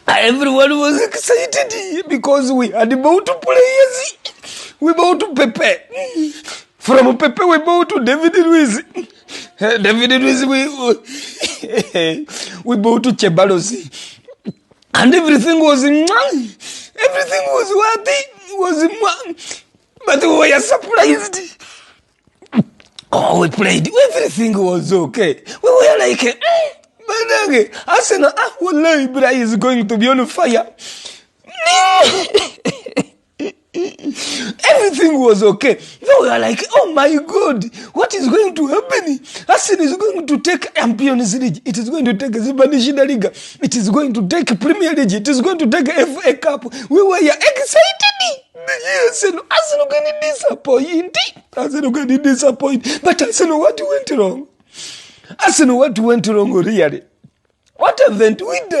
Everyone was excited because we had about players. We bought Pepe. From Pepe we bought to David Luiz. David Luiz we bought to Ceballos. And everything was worthy. But we were surprised. Oh, we played. Everything was okay. We were like, Arsenal, wallahi, Ibra is going to be on fire. Everything was okay. We were like, oh my God, what is going to happen? Arsenal is going to take Champions League. It is going to take Spanish Liga. It is going to take Premier League. It is going to take FA Cup. We were excited. Arsenal going to disappoint. Arsenal going to disappoint. But Arsenal, what went wrong? Arsenal, what went wrong really? What event we did?